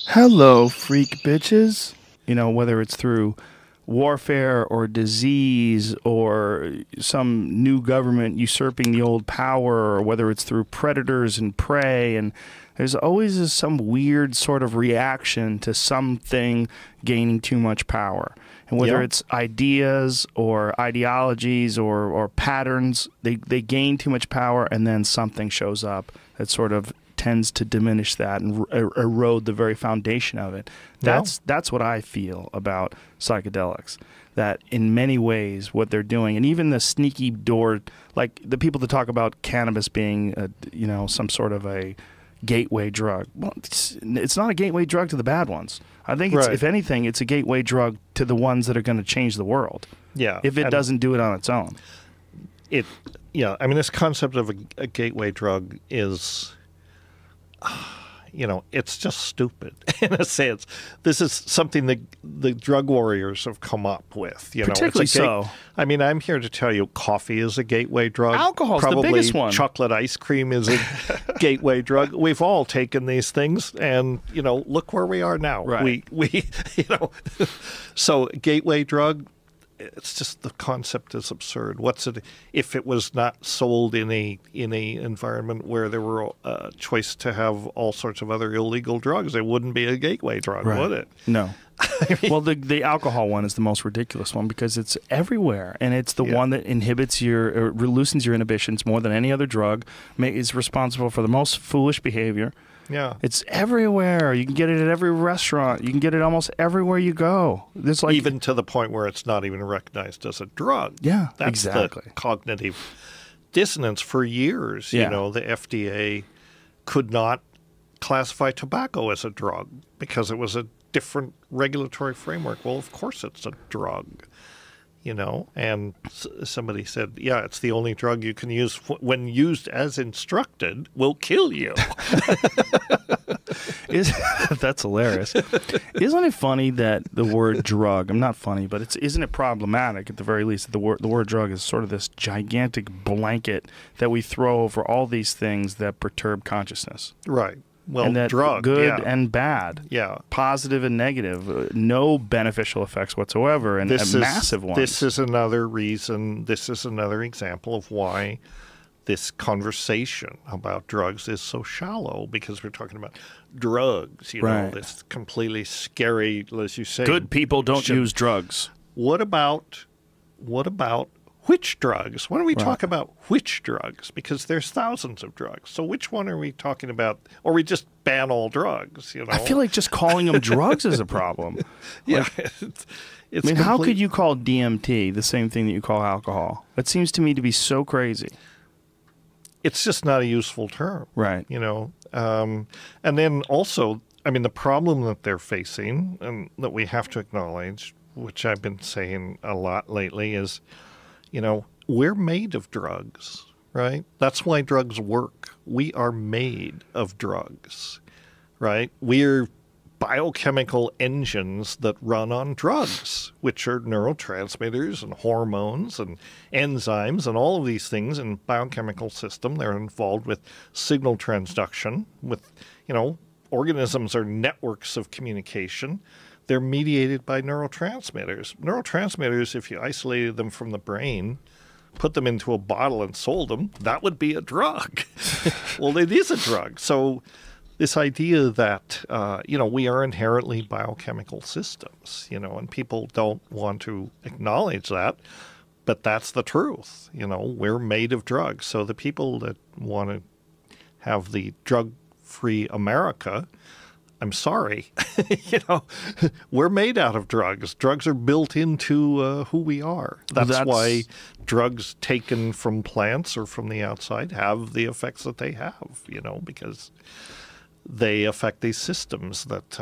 Hello, freak bitches. You know, whether it's through warfare or disease or some new government usurping the old power, or whether it's through predators and prey, and there's always some weird sort of reaction to something gaining too much power. And whether it's ideas or ideologies or patterns, they gain too much power, and then something shows up that sort of tends to diminish that and erode the very foundation of it. That's what I feel about psychedelics. That in many ways what they're doing, and even the sneaky door, like the people that talk about cannabis being, some sort of a gateway drug. Well, it's not a gateway drug to the bad ones. I think it's, if anything, it's a gateway drug to the ones that are going to change the world. Yeah, if it doesn't do it on its own. I mean, this concept of a gateway drug is, it's just stupid in a sense. This is something that the drug warriors have come up with. Particularly so. I mean, I'm here to tell you coffee is a gateway drug. Alcohol's the biggest one. Chocolate ice cream is a gateway drug. We've all taken these things, and, look where we are now. Right. So gateway drug, it's just the concept is absurd. What's it if it was not sold in a environment where there were a choice to have all sorts of other illegal drugs? It wouldn't be a gateway drug, would it? No. Well, the alcohol one is the most ridiculous one because it's everywhere, and it's the one that inhibits or loosens your inhibitions more than any other drug. Is responsible for the most foolish behavior. Yeah, it's everywhere. You can get it at every restaurant. You can get it almost everywhere you go. There's even to the point where it's not even recognized as a drug. Yeah, that's exactly. The cognitive dissonance for years. The FDA could not classify tobacco as a drug because it was a different regulatory framework. Well, of course it's a drug. And somebody said, it's the only drug you can use when used as instructed will kill you. That's hilarious. Isn't it funny that the word drug, I'm not funny, but isn't it problematic at the very least that the word drug is sort of this gigantic blanket that we throw over all these things that perturb consciousness. Right. Well, and that drug, good and bad, positive and negative, no beneficial effects whatsoever, and massive ones. This is another reason, this is another example of why this conversation about drugs is so shallow, because we're talking about drugs, this completely scary, as you say. Good people don't use drugs. What about which drugs? Why don't we talk about which drugs? Because there's thousands of drugs. So which one are we talking about? Or we just ban all drugs, I feel like just calling them drugs is a problem. How could you call DMT the same thing that you call alcohol? That seems to me to be so crazy. It's just not a useful term. Right. And then also, the problem that they're facing and that we have to acknowledge, which I've been saying a lot lately, is we're made of drugs, right? That's why drugs work. We are made of drugs, right? We're biochemical engines that run on drugs, which are neurotransmitters and hormones and enzymes and all of these things in biochemical system. They're involved with signal transduction, with, organisms are networks of communication. They're mediated by neurotransmitters. Neurotransmitters, if you isolated them from the brain, put them into a bottle and sold them, that would be a drug. Well, it is a drug. So this idea that, we are inherently biochemical systems, and people don't want to acknowledge that, but that's the truth. We're made of drugs. So the people that want to have the drug-free America, I'm sorry, we're made out of drugs. Drugs are built into who we are. That's why drugs taken from plants or from the outside have the effects that they have, because they affect these systems that,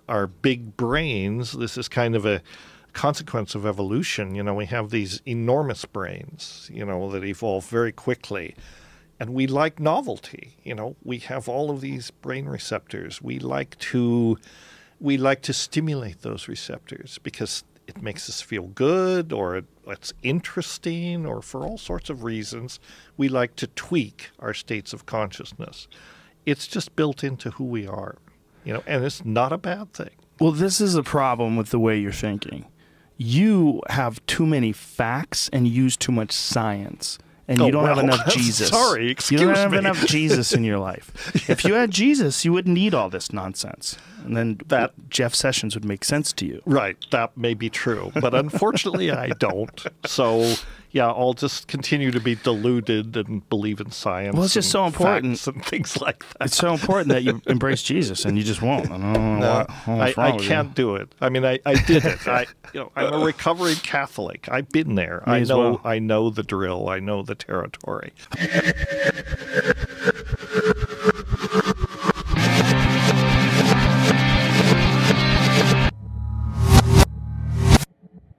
our big brains. This is kind of a consequence of evolution. We have these enormous brains, that evolve very quickly. And we like novelty. We have all of these brain receptors. We like to stimulate those receptors because it makes us feel good, or it's interesting, or for all sorts of reasons, we like to tweak our states of consciousness. it's just built into who we are, and it's not a bad thing. Well, this is a problem with the way you're thinking. You have too many facts and use too much science. And you don't have enough Jesus. Sorry, excuse me. You don't have enough Jesus in your life. If you had Jesus, you wouldn't need all this nonsense. And then Jeff Sessions would make sense to you. Right. That may be true. But unfortunately, I don't. So, yeah, I'll just continue to be deluded and believe in science. Well, it's just so important. And things like that. It's so important that you embrace Jesus, and you just won't. I don't know what's wrong I with can't do it. I mean, I did it. I'm a recovering Catholic. I've been there. I know the drill. I know the territory.